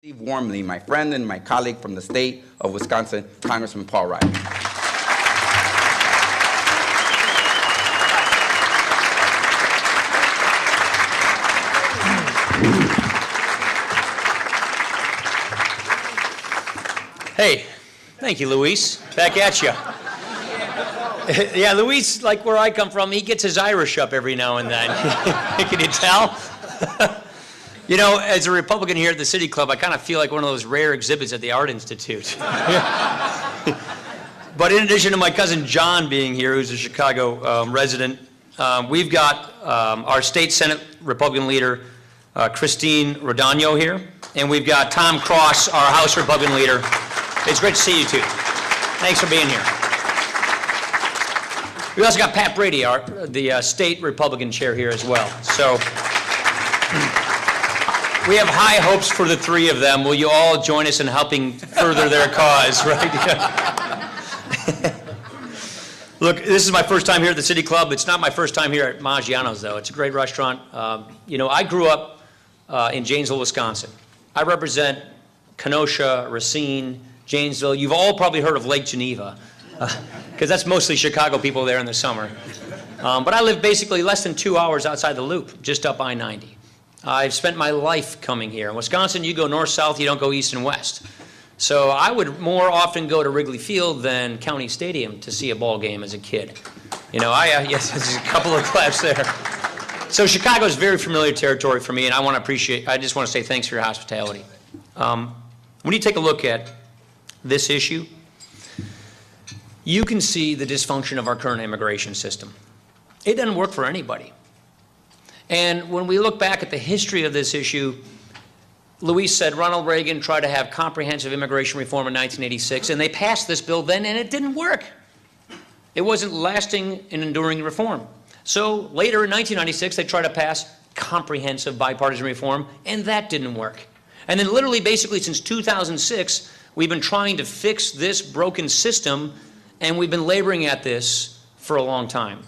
Warmly, my friend and my colleague from the state of Wisconsin, Congressman Paul Ryan. Hey, thank you, Luis. Back at you. Yeah, Luis, like where I come from, he gets his Irish up every now and then. Can you tell? You know, as a Republican here at the City Club, I kind of feel like one of those rare exhibits at the Art Institute. But in addition to my cousin John being here, who's a Chicago resident, we've got our state Senate Republican leader, Christine Rodano here, and we've got Tom Cross, our House Republican leader. It's great to see you two. Thanks for being here. We also got Pat Brady, the state Republican chair here as well. So we have high hopes for the three of them. Will you all join us in helping further their cause, right? Look, this is my first time here at the City Club. It's not my first time here at Maggiano's, though. It's a great restaurant. You know, I grew up in Janesville, Wisconsin. I represent Kenosha, Racine, Janesville. You've all probably heard of Lake Geneva, because that's mostly Chicago people there in the summer. But I live basically less than 2 hours outside the Loop, just up I-90. I've spent my life coming here. In Wisconsin, you go north-south, you don't go east and west. So I would more often go to Wrigley Field than County Stadium to see a ball game as a kid. You know, yes, there's a couple of claps there. So Chicago is very familiar territory for me, and I just want to say thanks for your hospitality. When you take a look at this issue, you can see the dysfunction of our current immigration system. It doesn't work for anybody. And when we look back at the history of this issue, Luis said Ronald Reagan tried to have comprehensive immigration reform in 1986, and they passed this bill then, and it didn't work. It wasn't lasting and enduring reform. So later in 1996, they tried to pass comprehensive bipartisan reform, and that didn't work. And then literally, basically, since 2006, we've been trying to fix this broken system, and we've been laboring at this for a long time.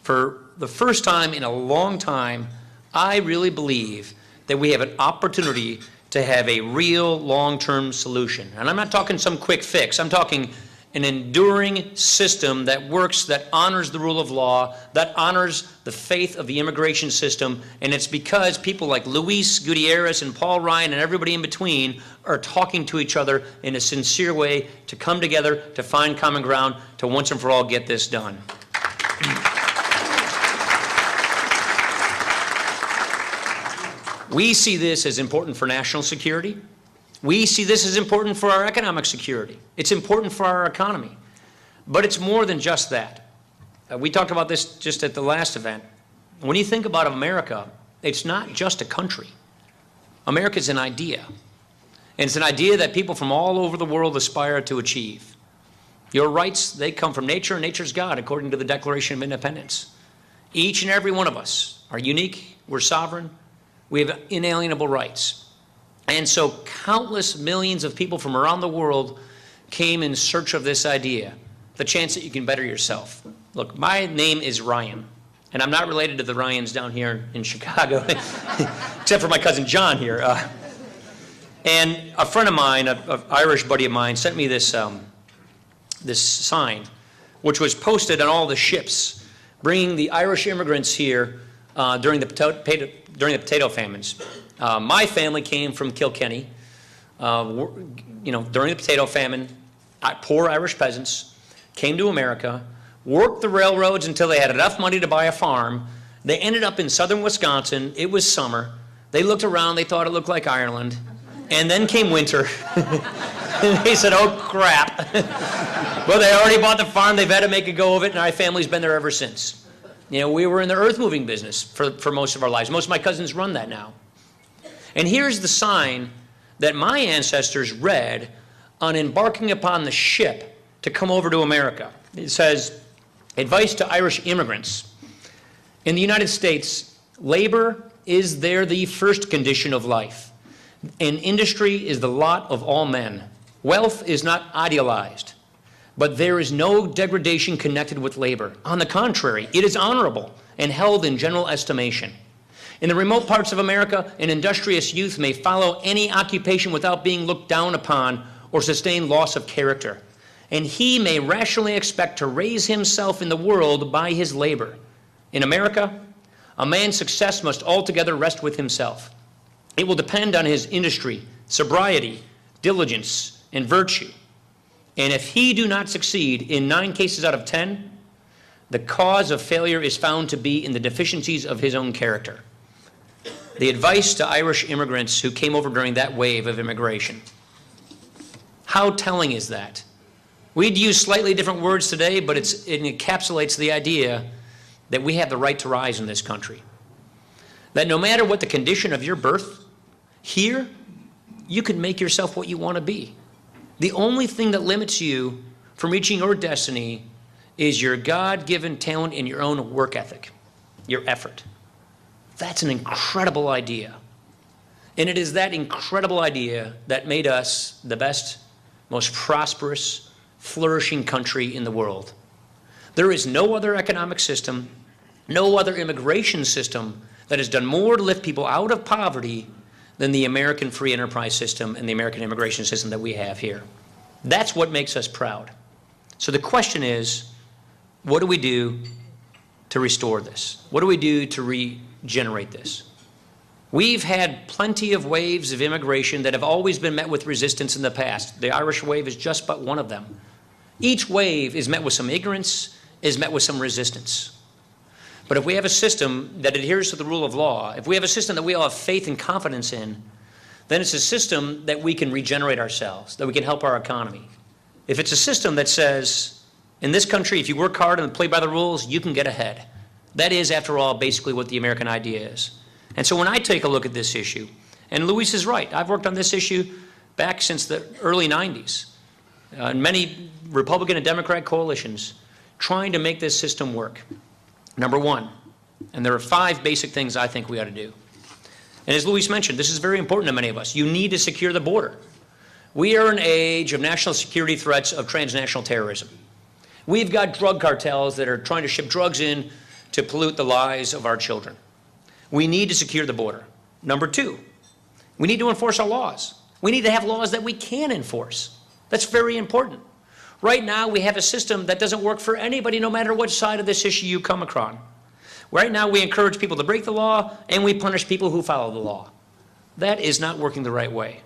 For the first time in a long time, I really believe that we have an opportunity to have a real long-term solution. And I'm not talking some quick fix. I'm talking an enduring system that works, that honors the rule of law, that honors the faith of the immigration system. And it's because people like Luis Gutierrez and Paul Ryan and everybody in between are talking to each other in a sincere way to come together, to find common ground, to once and for all get this done. We see this as important for national security. We see this as important for our economic security. It's important for our economy. But it's more than just that. We talked about this just at the last event. When you think about America, it's not just a country. America's an idea. And it's an idea that people from all over the world aspire to achieve. Your rights, they come from nature, and nature's God, according to the Declaration of Independence. Each and every one of us are unique, we're sovereign, we have inalienable rights. And so countless millions of people from around the world came in search of this idea, the chance that you can better yourself. Look, my name is Ryan, and I'm not related to the Ryans down here in Chicago, except for my cousin John here. And a friend of mine, an Irish buddy of mine, sent me this, this sign, which was posted on all the ships, bringing the Irish immigrants here during the potato famines. My family came from Kilkenny, you know, during the potato famine. Poor Irish peasants came to America, worked the railroads until they had enough money to buy a farm. They ended up in southern Wisconsin. It was summer. They looked around. They thought it looked like Ireland. And then came winter. And they said, oh, crap. Well, they already bought the farm. They've had to make a go of it, and our family's been there ever since. You know, we were in the earth-moving business for most of our lives. Most of my cousins run that now. And here's the sign that my ancestors read on embarking upon the ship to come over to America. It says, advice to Irish immigrants. In the United States, labor is there the first condition of life, and industry is the lot of all men. Wealth is not idealized, but there is no degradation connected with labor. On the contrary, it is honorable and held in general estimation. In the remote parts of America, an industrious youth may follow any occupation without being looked down upon or sustain loss of character. And he may rationally expect to raise himself in the world by his labor. In America, a man's success must altogether rest with himself. It will depend on his industry, sobriety, diligence, and virtue. And if he do not succeed, in 9 cases out of 10, the cause of failure is found to be in the deficiencies of his own character. The advice to Irish immigrants who came over during that wave of immigration. How telling is that? We'd use slightly different words today, but it encapsulates the idea that we have the right to rise in this country. That no matter what the condition of your birth, here, you can make yourself what you want to be. The only thing that limits you from reaching your destiny is your God-given talent and your own work ethic, your effort. That's an incredible idea. And it is that incredible idea that made us the best, most prosperous, flourishing country in the world. There is no other economic system, no other immigration system that has done more to lift people out of poverty than the American free enterprise system and the American immigration system that we have here. That's what makes us proud. So the question is, what do we do to restore this? What do we do to regenerate this? We've had plenty of waves of immigration that have always been met with resistance in the past. The Irish wave is just but one of them. Each wave is met with some ignorance, is met with some resistance. But if we have a system that adheres to the rule of law, if we have a system that we all have faith and confidence in, then it's a system that we can regenerate ourselves, that we can help our economy. If it's a system that says, in this country, if you work hard and play by the rules, you can get ahead. That is, after all, basically what the American idea is. And so when I take a look at this issue, and Luis is right, I've worked on this issue back since the early 90s, in many Republican and Democrat coalitions, trying to make this system work. Number one, and there are 5 basic things I think we ought to do. And as Luis mentioned, this is very important to many of us. You need to secure the border. We are in an age of national security threats of transnational terrorism. We've got drug cartels that are trying to ship drugs in to pollute the lives of our children. We need to secure the border. Number 2, we need to enforce our laws. We need to have laws that we can enforce. That's very important. Right now, we have a system that doesn't work for anybody, no matter what side of this issue you come across. Right now, we encourage people to break the law, and we punish people who follow the law. That is not working the right way.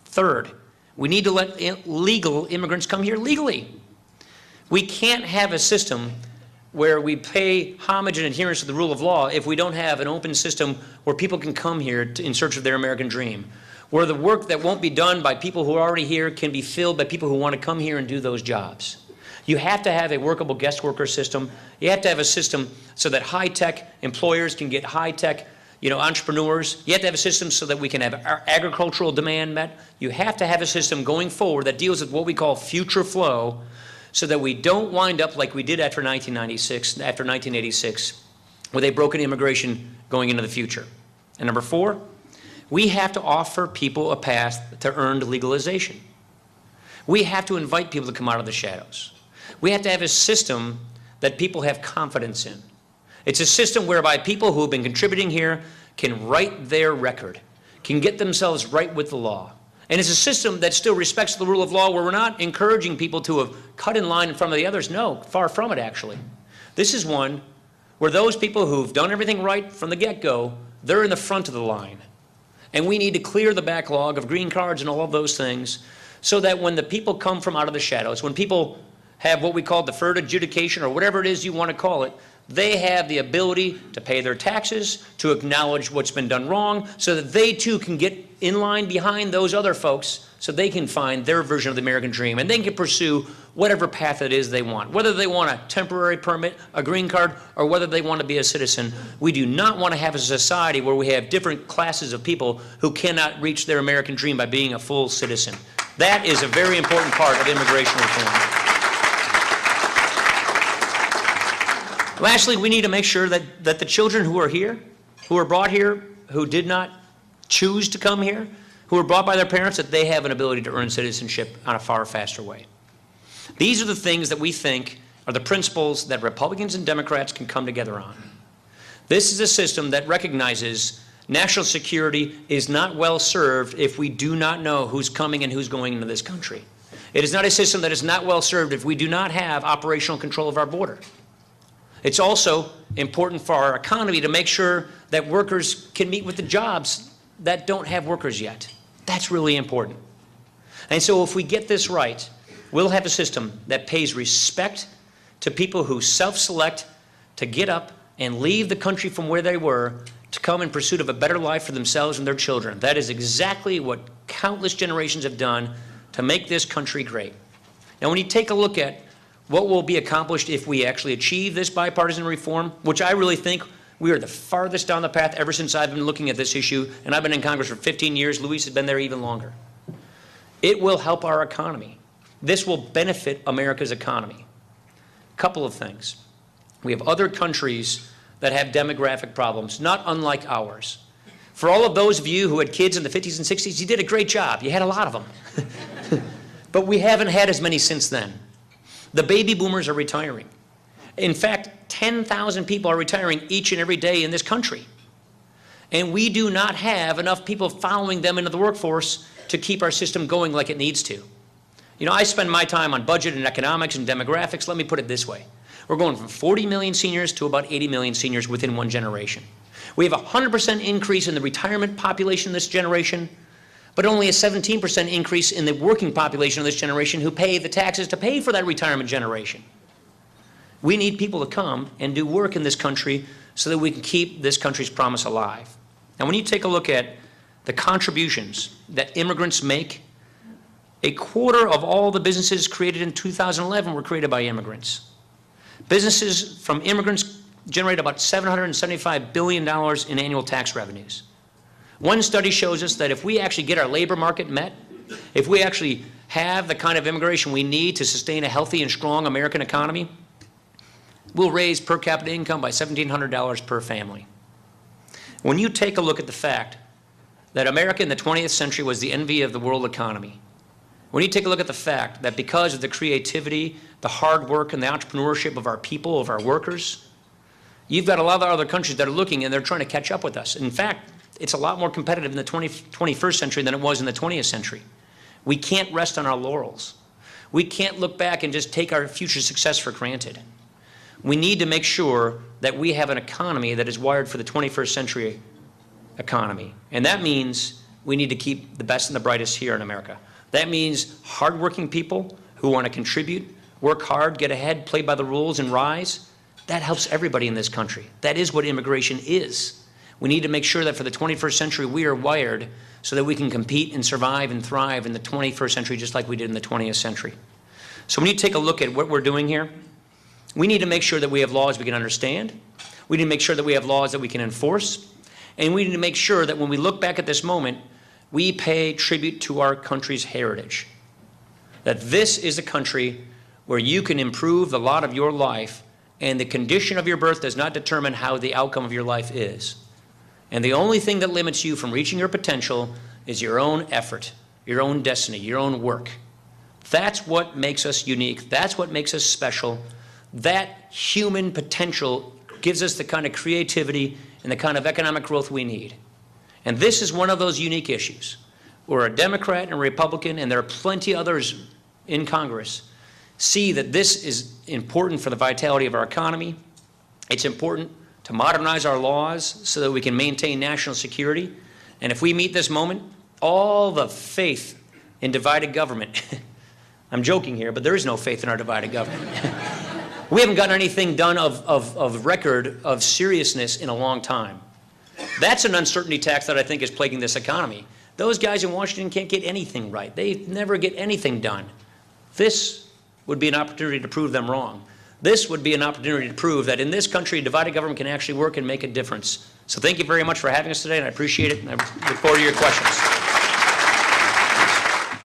Third, we need to let legal immigrants come here legally. We can't have a system where we pay homage and adherence to the rule of law if we don't have an open system where people can come here in search of their American dream, where the work that won't be done by people who are already here can be filled by people who want to come here and do those jobs. You have to have a workable guest worker system. You have to have a system so that high-tech employers can get high-tech entrepreneurs. You have to have a system so that we can have our agricultural demand met. You have to have a system going forward that deals with what we call future flow, so that we don't wind up like we did after 1986, with a broken immigration going into the future. And number 4, we have to offer people a path to earned legalization. We have to invite people to come out of the shadows. We have to have a system that people have confidence in. It's a system whereby people who have been contributing here can write their record, can get themselves right with the law. And it's a system that still respects the rule of law, where we're not encouraging people to have cut in line in front of the others. No, far from it, actually. This is one where those people who've done everything right from the get-go, they're in the front of the line. And we need to clear the backlog of green cards and all of those things so that when the people come from out of the shadows, when people have what we call deferred adjudication or whatever it is you want to call it, they have the ability to pay their taxes, to acknowledge what's been done wrong, so that they too can get in line behind those other folks so they can find their version of the American dream, and they can pursue whatever path it is they want. Whether they want a temporary permit, a green card, or whether they want to be a citizen, we do not want to have a society where we have different classes of people who cannot reach their American dream by being a full citizen. That is a very important part of immigration reform. Lastly, we need to make sure that the children who are here, who are brought here, who did not choose to come here, who were brought by their parents, that they have an ability to earn citizenship on a far faster way. These are the things that we think are the principles that Republicans and Democrats can come together on. This is a system that recognizes national security is not well served if we do not know who's coming and who's going into this country. It is not a system that is not well served if we do not have operational control of our border. It's also important for our economy to make sure that workers can meet with the jobs that don't have workers yet. That's really important. And so if we get this right, we'll have a system that pays respect to people who self-select to get up and leave the country from where they were to come in pursuit of a better life for themselves and their children. That is exactly what countless generations have done to make this country great. Now, when you take a look at what will be accomplished if we actually achieve this bipartisan reform, which I really think we are the farthest down the path ever since I've been looking at this issue, and I've been in Congress for 15 years. Luis has been there even longer. It will help our economy. This will benefit America's economy. A couple of things. We have other countries that have demographic problems, not unlike ours. For all of those of you who had kids in the 50s and 60s, you did a great job. You had a lot of them. But we haven't had as many since then. The baby boomers are retiring. In fact, 10,000 people are retiring each and every day in this country. And we do not have enough people following them into the workforce to keep our system going like it needs to. You know, I spend my time on budget and economics and demographics. Let me put it this way. We're going from 40 million seniors to about 80 million seniors within one generation. We have a 100% increase in the retirement population this generation, but only a 17% increase in the working population of this generation who pay the taxes to pay for that retirement generation. We need people to come and do work in this country so that we can keep this country's promise alive. Now, when you take a look at the contributions that immigrants make, a quarter of all the businesses created in 2011 were created by immigrants. Businesses from immigrants generate about $775 billion in annual tax revenues. One study shows us that if we actually get our labor market met, if we actually have the kind of immigration we need to sustain a healthy and strong American economy, we'll raise per capita income by $1,700 per family. When you take a look at the fact that America in the 20th century was the envy of the world economy, when you take a look at the fact that because of the creativity, the hard work, and the entrepreneurship of our people, of our workers, you've got a lot of other countries that are looking and they're trying to catch up with us. In fact, it's a lot more competitive in the 21st century than it was in the 20th century. We can't rest on our laurels. We can't look back and just take our future success for granted. We need to make sure that we have an economy that is wired for the 21st century economy. And that means we need to keep the best and the brightest here in America. That means hardworking people who want to contribute, work hard, get ahead, play by the rules, and rise. That helps everybody in this country. That is what immigration is. We need to make sure that for the 21st century, we are wired so that we can compete and survive and thrive in the 21st century just like we did in the 20th century. So when you take a look at what we're doing here, we need to make sure that we have laws we can understand. We need to make sure that we have laws that we can enforce. And we need to make sure that when we look back at this moment, we pay tribute to our country's heritage. That this is a country where you can improve the lot of your life, and the condition of your birth does not determine how the outcome of your life is. And the only thing that limits you from reaching your potential is your own effort, your own destiny, your own work. That's what makes us unique. That's what makes us special. That human potential gives us the kind of creativity and the kind of economic growth we need. And this is one of those unique issues. We're a Democrat and a Republican, and there are plenty others in Congress, see that this is important for the vitality of our economy. It's important to modernize our laws so that we can maintain national security. And if we meet this moment, all the faith in divided government, I'm joking here, but there is no faith in our divided government. We haven't gotten anything done of record, of seriousness in a long time. That's an uncertainty tax that I think is plaguing this economy. Those guys in Washington can't get anything right. They never get anything done. This would be an opportunity to prove them wrong. This would be an opportunity to prove that in this country, divided government can actually work and make a difference. So thank you very much for having us today, and I appreciate it, and I look forward to your questions.